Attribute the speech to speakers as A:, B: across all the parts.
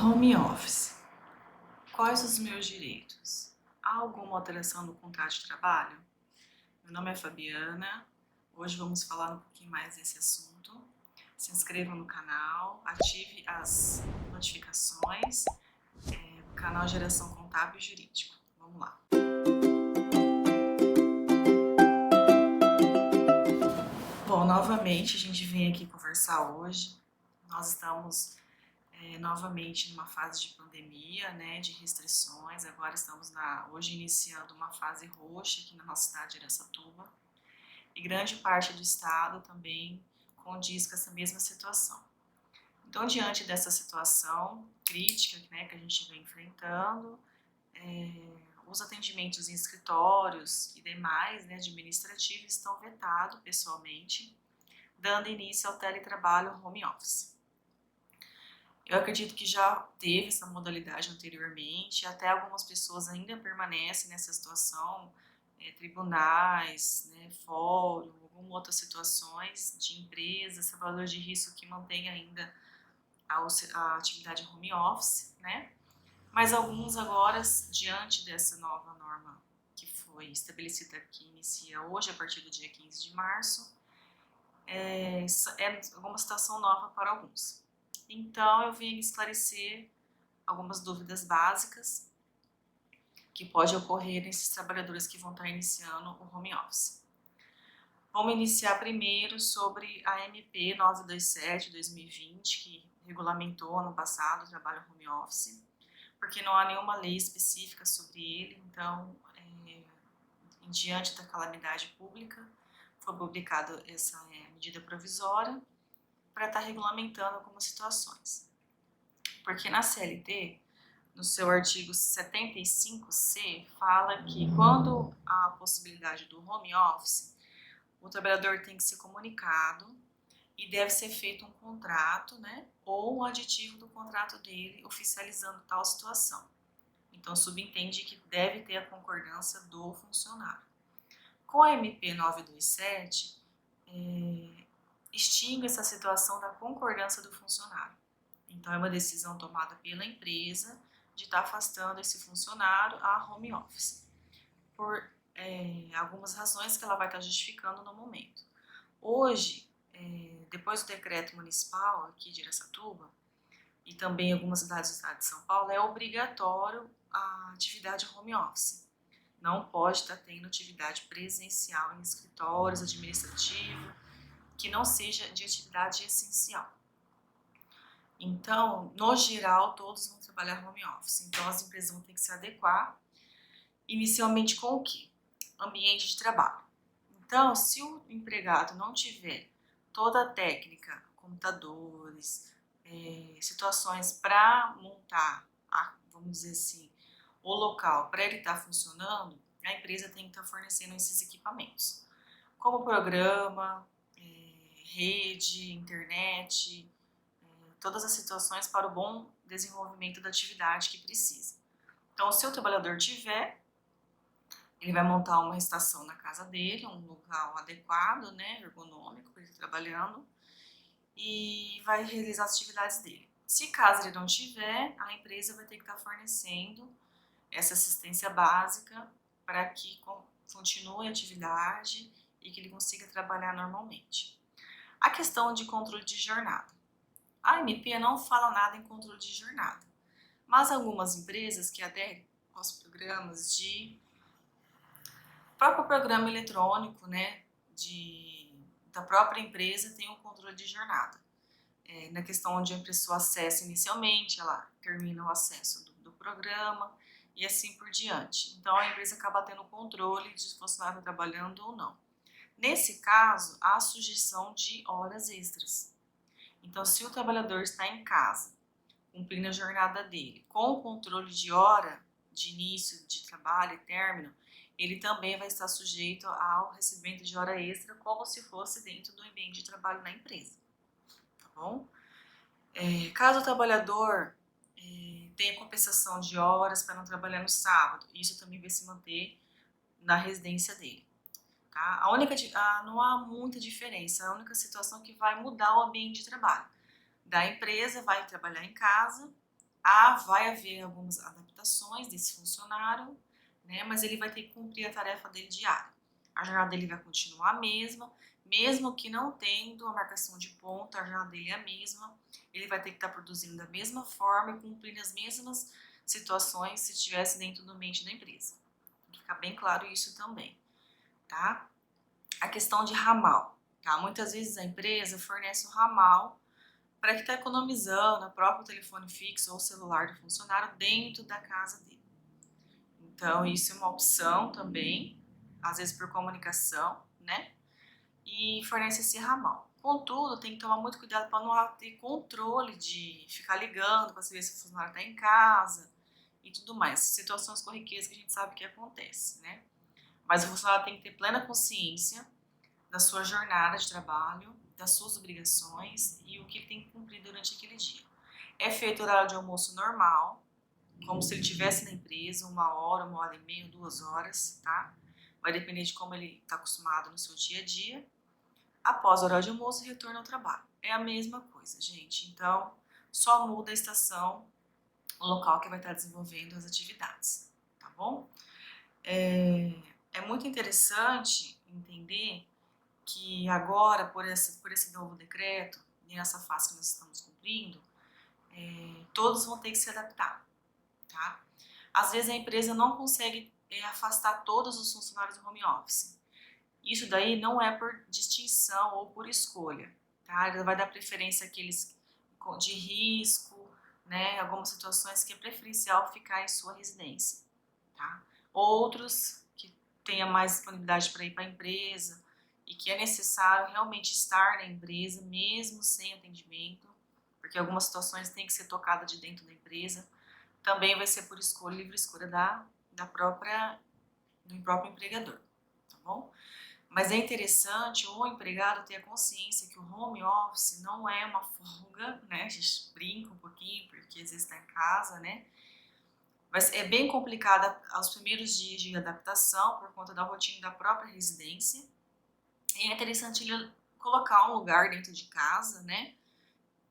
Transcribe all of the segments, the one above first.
A: Home office. Quais os meus direitos? Há alguma alteração no contrato de trabalho? Meu nome é Fabiana. Hoje vamos falar um pouquinho mais desse assunto. Se inscreva no canal, ative as notificações. Canal Geração Contábil e Jurídico. Vamos lá. Bom, novamente a gente vem aqui conversar hoje. Nós estamos novamente numa fase de pandemia, né, de restrições. Agora estamos hoje iniciando uma fase roxa aqui na nossa cidade de Araçatuba, e grande parte do estado também condiz com essa mesma situação. Então, diante dessa situação crítica, né, que a gente vem enfrentando, os atendimentos em escritórios e demais, né, administrativos estão vetados pessoalmente, dando início ao teletrabalho home office. Eu acredito que já teve essa modalidade anteriormente, até algumas pessoas ainda permanecem nessa situação, tribunais, né, fórum, algumas outras situações de empresas, trabalhadores de risco que mantém ainda a atividade home office, né? Mas alguns agora, diante dessa nova norma que foi estabelecida, que inicia hoje, a partir do dia 15 de março, é alguma situação nova para alguns. Então, eu vim esclarecer algumas dúvidas básicas que pode ocorrer nesses trabalhadores que vão estar iniciando o home office. Vamos iniciar primeiro sobre a MP 927/2020, que regulamentou ano passado o trabalho home office, porque não há nenhuma lei específica sobre ele. Então, em diante da calamidade pública, foi publicada essa medida provisória para estar regulamentando algumas situações. Porque na CLT, no seu artigo 75C, fala que quando há a possibilidade do home office, o trabalhador tem que ser comunicado e deve ser feito um contrato, né, ou um aditivo do contrato dele oficializando tal situação. Então, subentende que deve ter a concordância do funcionário. Com a MP 927, extingue essa situação da concordância do funcionário. Então, é uma decisão tomada pela empresa de estar afastando esse funcionário a home office, por algumas razões que ela vai estar justificando no momento. Hoje, depois do decreto municipal aqui de Araçatuba, e também em algumas cidades do estado de São Paulo, é obrigatório a atividade home office. Não pode estar tendo atividade presencial em escritórios administrativos, que não seja de atividade essencial. Então, no geral, todos vão trabalhar home office. Então, as empresas vão ter que se adequar, inicialmente com o quê? Ambiente de trabalho. Então, se o empregado não tiver toda a técnica, computadores, situações para montar, vamos dizer assim, o local para ele estar funcionando, a empresa tem que estar fornecendo esses equipamentos, como programa, rede, internet, todas as situações para o bom desenvolvimento da atividade que precisa. Então, se o trabalhador tiver, ele vai montar uma estação na casa dele, um local adequado, né, ergonômico para ele estar trabalhando, e vai realizar as atividades dele. Se caso ele não tiver, a empresa vai ter que estar fornecendo essa assistência básica para que continue a atividade e que ele consiga trabalhar normalmente. A questão de controle de jornada. A MP não fala nada em controle de jornada, mas algumas empresas que aderem aos programas próprio programa eletrônico, né, da própria empresa tem um controle de jornada. Na questão onde a pessoa acessa inicialmente, ela termina o acesso do programa e assim por diante. Então, a empresa acaba tendo controle de se o funcionário está trabalhando ou não. Nesse caso, há a sujeição de horas extras. Então, se o trabalhador está em casa, cumprindo a jornada dele, com o controle de hora de início de trabalho e término, ele também vai estar sujeito ao recebimento de hora extra, como se fosse dentro do ambiente de trabalho na empresa. Tá bom? Caso o trabalhador tenha compensação de horas para não trabalhar no sábado, isso também vai se manter na residência dele. Tá? Não há muita diferença, a única situação que vai mudar o ambiente de trabalho. Da empresa vai trabalhar em casa, Vai haver algumas adaptações desse funcionário, né, mas ele vai ter que cumprir a tarefa dele diária. A jornada dele vai continuar a mesma, mesmo que não tendo a marcação de ponto, a jornada dele é a mesma, ele vai ter que estar produzindo da mesma forma e cumprindo as mesmas situações se estivesse dentro do ambiente da empresa. Tem que ficar bem claro isso também, tá? A questão de ramal, tá? Muitas vezes a empresa fornece o ramal para que está economizando o próprio telefone fixo ou celular do funcionário dentro da casa dele. Então, isso é uma opção também, às vezes por comunicação, né? E fornece esse ramal. Contudo, tem que tomar muito cuidado para não ter controle de ficar ligando para saber se o funcionário está em casa e tudo mais. Situações corriqueiras que a gente sabe que acontece, né? Mas o funcionário tem que ter plena consciência da sua jornada de trabalho, das suas obrigações e o que ele tem que cumprir durante aquele dia. É feito horário de almoço normal, como se ele estivesse na empresa, 1 hora, 1 hora e meia, 2 horas, tá? Vai depender de como ele está acostumado no seu dia a dia. Após o horário de almoço, retorno ao trabalho. É a mesma coisa, gente. Então, só muda a estação, o local que vai estar desenvolvendo as atividades, tá bom? É muito interessante entender que agora, por esse novo decreto, e nessa fase que nós estamos cumprindo, todos vão ter que se adaptar, tá? Às vezes a empresa não consegue afastar todos os funcionários do home office. Isso daí não é por distinção ou por escolha, tá? Ela vai dar preferência àqueles de risco, né? Algumas situações que é preferencial ficar em sua residência, tá? Outros que tenha mais disponibilidade para ir para a empresa e que é necessário realmente estar na empresa, mesmo sem atendimento, porque algumas situações têm que ser tocadas de dentro da empresa, também vai ser por escolha, livre escolha do próprio empregador, tá bom? Mas é interessante o empregado ter a consciência que o home office não é uma folga, né? A gente brinca um pouquinho, porque às vezes está em casa, né? Mas é bem complicado aos primeiros dias de adaptação por conta da rotina da própria residência. E é interessante ele colocar um lugar dentro de casa, né?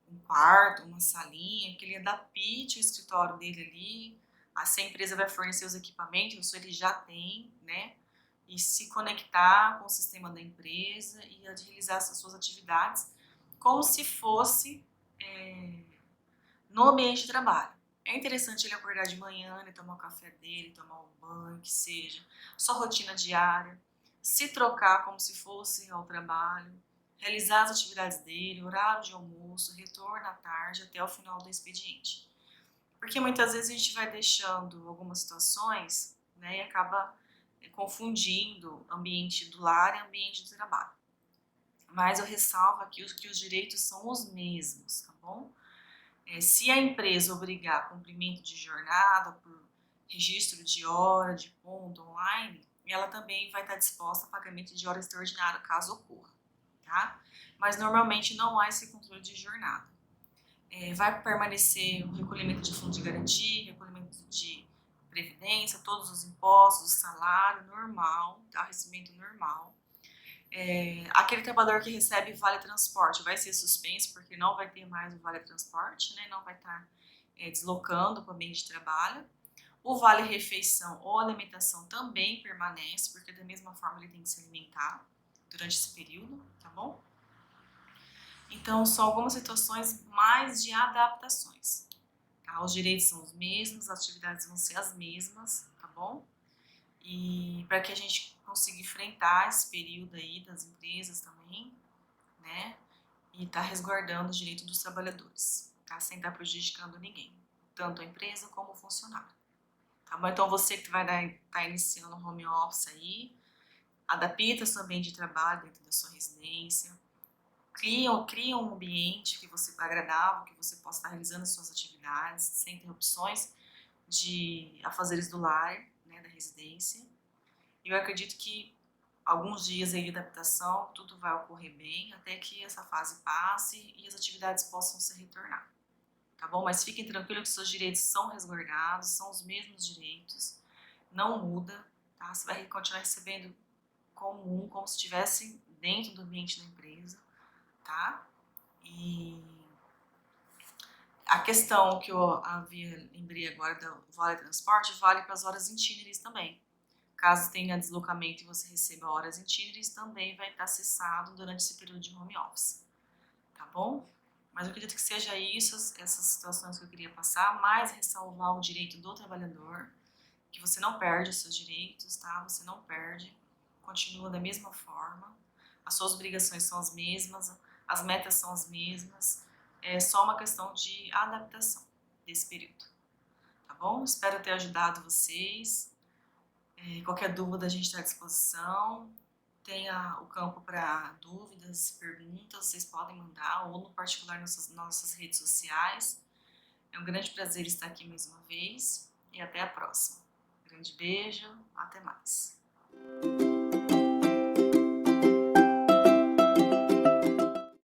A: Um quarto, uma salinha, que ele adapte o escritório dele ali. Se a empresa vai fornecer os equipamentos, isso ele já tem, né? E se conectar com o sistema da empresa e realizar as suas atividades como se fosse no ambiente de trabalho. É interessante ele acordar de manhã, ele tomar o café dele, tomar um banho, que seja, sua rotina diária, se trocar como se fosse ao trabalho, realizar as atividades dele, horário de almoço, retorno à tarde até o final do expediente. Porque muitas vezes a gente vai deixando algumas situações, né, e acaba confundindo ambiente do lar e ambiente do trabalho. Mas eu ressalvo aqui que os direitos são os mesmos, tá bom? Se a empresa obrigar cumprimento de jornada por registro de hora, de ponto online, ela também vai estar disposta a pagamento de hora extraordinária caso ocorra, tá? Mas normalmente não há esse controle de jornada. Vai permanecer o recolhimento de fundo de garantia, recolhimento de previdência, todos os impostos, salário normal, tá? Recebimento normal. Aquele trabalhador que recebe vale transporte vai ser suspenso porque não vai ter mais o vale transporte, né? Não vai estar deslocando para o ambiente de trabalho. O vale refeição ou alimentação também permanece, porque da mesma forma ele tem que se alimentar durante esse período, tá bom? Então, são algumas situações mais de adaptações. Tá? Os direitos são os mesmos, as atividades vão ser as mesmas, tá bom? E para que a gente consiga enfrentar esse período aí das empresas também, né? E tá resguardando o direito dos trabalhadores, tá? Sem estar prejudicando ninguém, tanto a empresa como o funcionário. Tá bom? Então você que vai estar iniciando o home office aí, adapta seu ambiente de trabalho dentro da sua residência, cria um ambiente que você agradável, que você possa estar realizando as suas atividades sem interrupções de afazeres do lar, né, da residência. Eu acredito que alguns dias aí de adaptação tudo vai ocorrer bem até que essa fase passe e as atividades possam se retornar, tá bom? Mas fiquem tranquilos que seus direitos são resguardados, são os mesmos direitos, não muda, tá? Você vai continuar recebendo como se estivesse dentro do ambiente da empresa, tá? E A questão que eu lembrei agora do vale transporte vale para as horas itinerárias também. Caso tenha deslocamento e você receba horas itinerárias, também vai estar cessado durante esse período de home office, tá bom? Mas eu acredito que seja isso, essas situações que eu queria passar, mais ressalvar o direito do trabalhador, que você não perde os seus direitos, tá? Você não perde, continua da mesma forma, as suas obrigações são as mesmas, as metas são as mesmas, é só uma questão de adaptação desse período, tá bom? Espero ter ajudado vocês. Qualquer dúvida a gente está à disposição. Tenha o campo para dúvidas, perguntas, vocês podem mandar ou no particular nas nossas redes sociais. É um grande prazer estar aqui mais uma vez e até a próxima. Grande beijo, até mais.